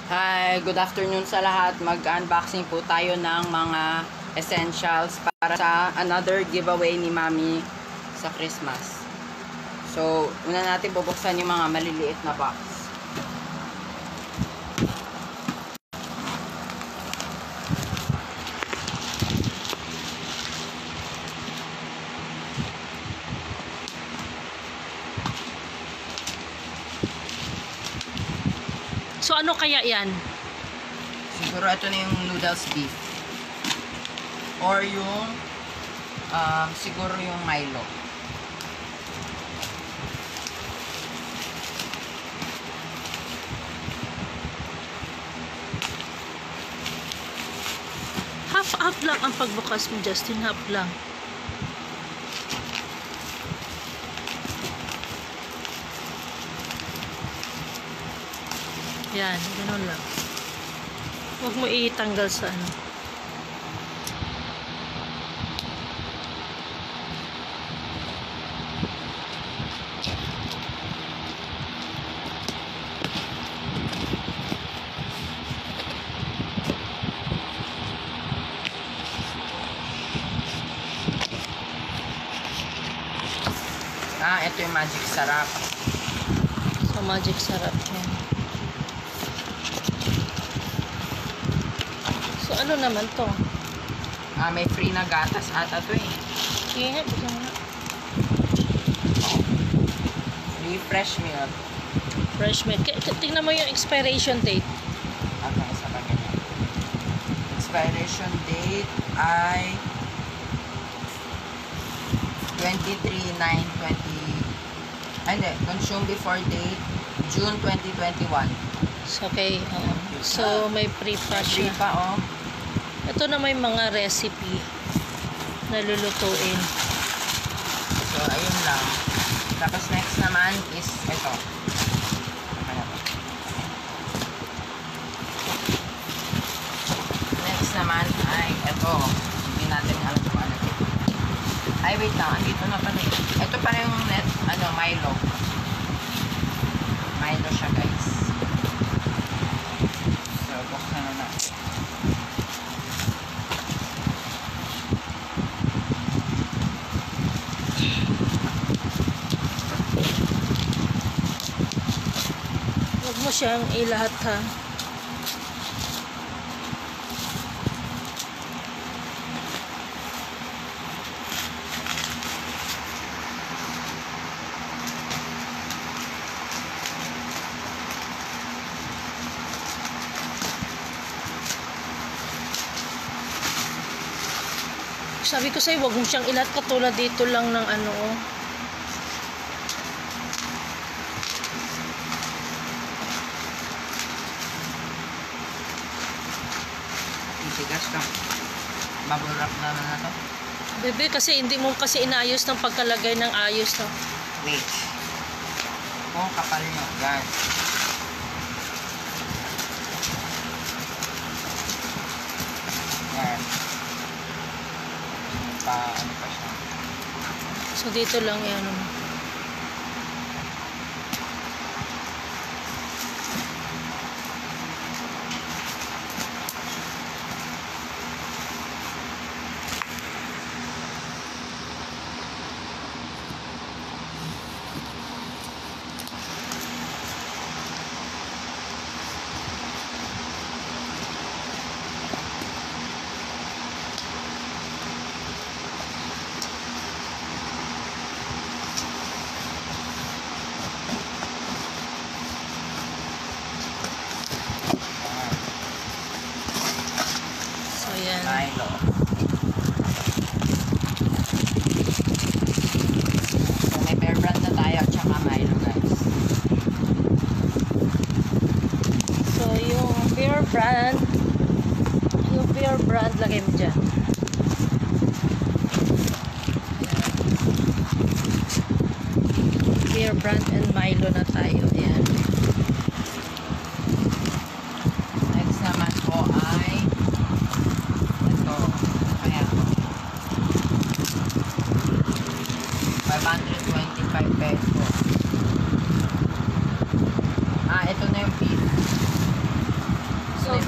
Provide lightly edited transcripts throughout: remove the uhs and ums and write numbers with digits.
Hi, good afternoon sa lahat. Mag-unboxing po tayo ng mga essentials para sa another giveaway ni Mami sa Christmas. So, una natin bubuksan yung mga maliliit na box. So, ano kaya yan? Siguro ito na yung noodles beef. Or yung, siguro yung Milo. Half lang ang pagbukas mo, Justin. Half lang. Yan, gano'n lang. Huwag mo itanggal sa ano. Ito yung magic sarap. So, magic sarap yan. So, ano naman to? May free na gatas ata to eh. Sige nga, bigyan mo na. Free fresh milk. Fresh milk. Tingnan mo yung expiration date. Okay, sa kanya. Expiration date ay 23/9/20. Hindi, consume before date June 2021. So, okay. So, may free pa siya. Free pa, oh. Ito na may mga recipe na lulutuin. So, ayun lang. Tapos next naman is ito. Next naman ay ito. Hindi natin alam kung ano ito. Ay, wait lang. Andito na pala. Ito pala yung Milo. Milo siya, guys. So, buksan na natin. Huwag mo siyang ilahat, ha. Sabi ko sa'yo, huwag mo siyang ilahat katulad dito lang ng ano. Tigas ka. Bubble wrap na to. Bebe, kasi hindi mo kasi inayos ng pagkalagay ng ayos, no? Wait. Oh, kapal nyo. Yan. Yan. Ano pa siya? So, dito lang yan. So, yan. Milo. So, may Bear Brand na tayo at saka Milo, guys. So, yung Bear Brand, lagay mo dyan. Bear Brand and Milo na tayo. Ayan. Next naman po ay ito. Kaya 525 pesos. Ito na yung beef.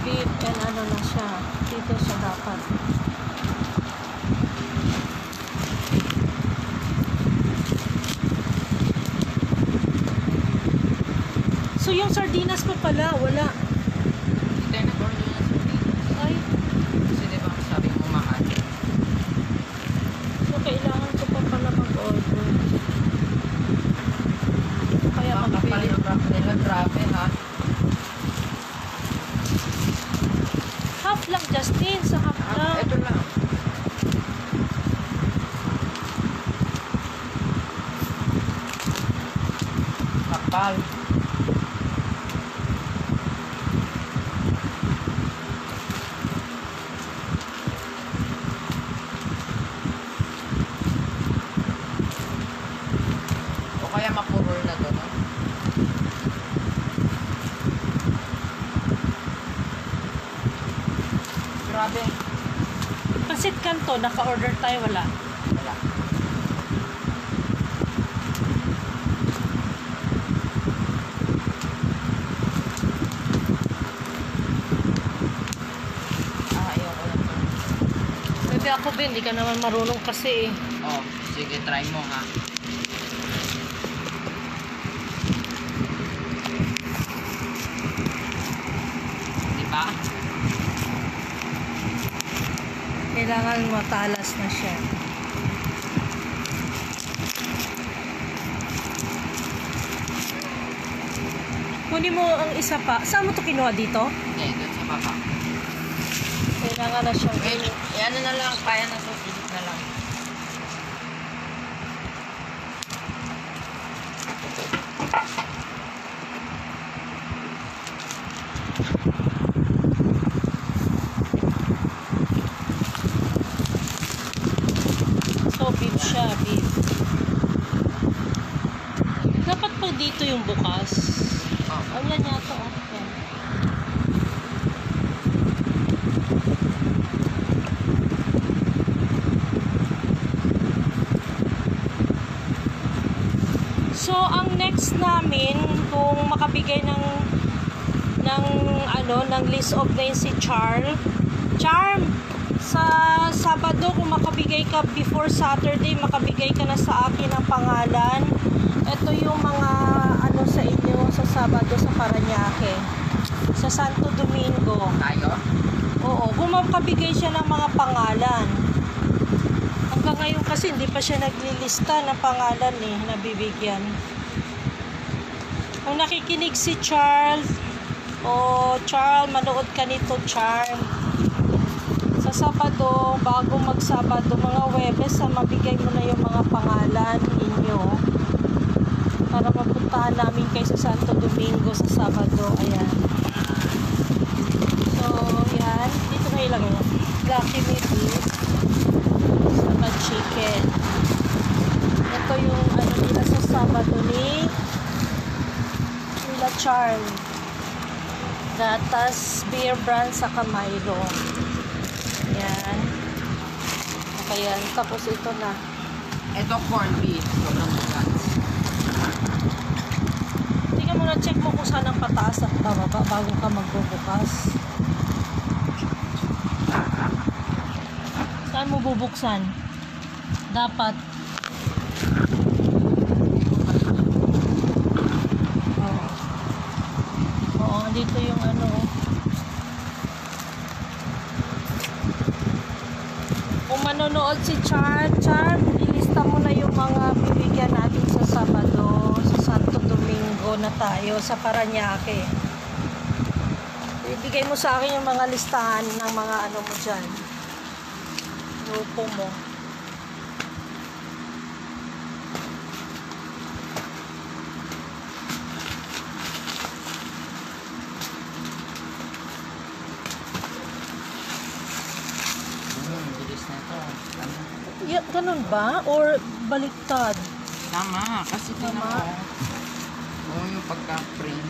beef and ano na siya. Dito siya dapat. So yung sardinas pa pala, wala. Hindi tayo nag-order ng sardinas. Ay, Kasi diba sabi mo mahal. so kailangan ko pa pala mag-order. Kaya Ang kapal magpili. ng wrap nila, grabe ha. Half lang, Justin. Sa half lang. Ito lang. Kapal. O kaya mapurol na to, no? Grabe. Pansit Canton, naka-order tayo, wala. Wala. Ayoko lang to. Pwede ako din, hindi ka naman marunong kasi eh. Oh, sige, try mo ha. Diba? Kailangan matalas na siya. Kunin mo ang isa pa. Saan mo to kinuha dito? Hindi, doon sa baba. Kailangan na siyang Wait, ano na lang, kaya na to, pilit na lang. So, beef siya, beef. Dapat po dito yung bukas. Oh. Oh, yan yata. Oh. Yan. So, ang next namin, kung makabigay ng list of names si Charm, sa Sabado, kung makabigay ka before Saturday, makabigay ka na sa akin ng pangalan. Ito yung mga sa inyo sa Sabado sa Parañaque. Sa Santo Domingo. Tayo? Oo, kung makabigay siya ng mga pangalan. Hanggang ngayon kasi hindi pa siya naglilista ng pangalan nabibigyan. Kung nakikinig si Charles, Charles, manood ka nito, Charles. Sa Sabado, bago mag-Sabado, mga Webes, mabigay mo na yung mga pangalan ninyo para mapuntahan namin kayo sa Santo Domingo sa Sabado. Ayan. So, yan. Dito na ilagay. Lucky me beef. Saka chicken. Ito yung nila sa Sabado ni nila Charm. Gatas, beer brand, saka Milo. Yan. Okay yan. Tapos ito na. Ito corned beef. Sobrang bugas. Tingnan mo na, check mo kung saan ang pataas at bababa bago ka magbubukas. Saan mo bubuksan? Dapat. Oo, dito yung Kung manonood si Char, ilista mo na yung mga bibigyan natin sa Sabado, sa Santo Domingo na tayo, sa Parañaque. Ibigay mo sa akin yung mga listahan ng mga mo dyan. Grupo mo. Bilis na ito. Ganun ba? Or baliktad? Tama, kasi Tama. yung pagka-print.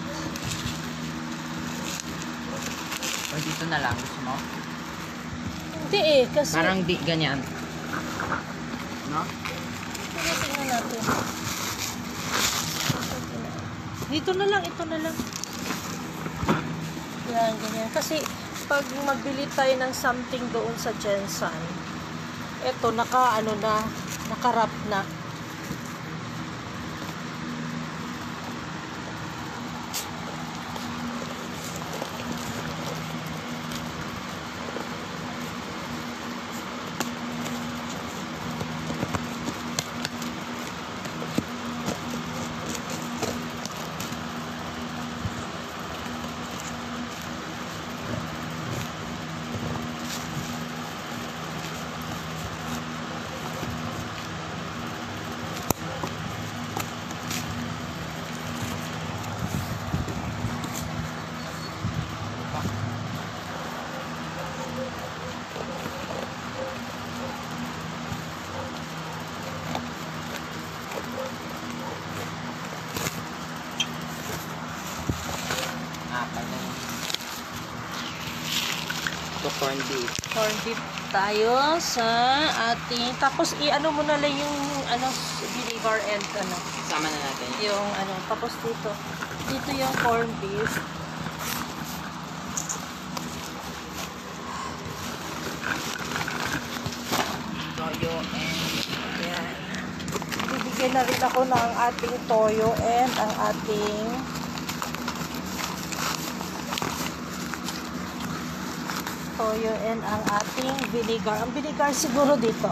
O dito na lang, gusto mo? Hindi kasi... Parang di ganyan. No? Tingnan natin. Dito na lang, ito na lang. Yan, ganyan. Kasi, pag magbili tayo ng something doon sa Jensen, eto, naka-wrap na. Ito corn beef. Corn beef tayo sa ating, tapos i-ano mo na lang yung vinegar and Sama na natin. yung tapos dito yung corn beef. Toyo and Yan. Bibigyan na rin ako ng ating toyo and ang ating vinegar. Ang vinegar siguro dito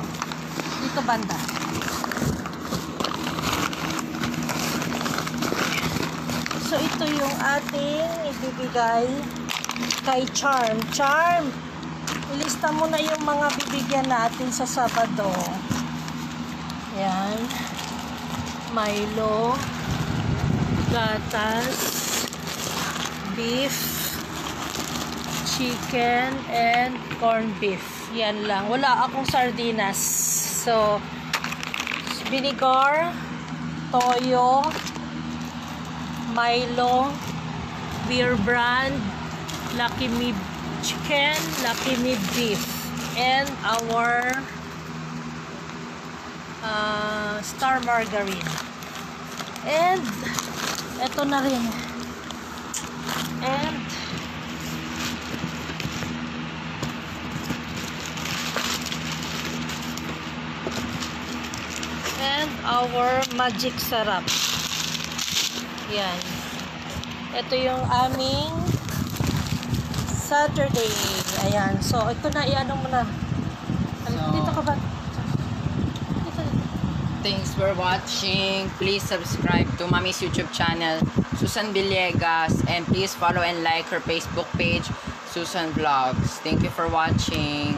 banda. So ito yung ating ibibigay kay Charm. Charm, ilista mo na yung mga bibigyan natin sa Sabado. Yan. Milo, gatas, beef, chicken, and corned beef. Yan lang. Wala akong sardinas. So, vinegar, toyo, Milo, Beer Brand, Lucky Me chicken, Lucky Me beef, and our Star Margarine. And eto na rin. And our magic sarap. Yan. Ito yung aming Saturday. Ayan. So, ito na, i-ano mo na. Dito ka ba? Dito. thanks for watching. Please subscribe to Mommy's YouTube channel, Susan Villegas, and please follow and like her Facebook page, Susan Vlogs. Thank you for watching.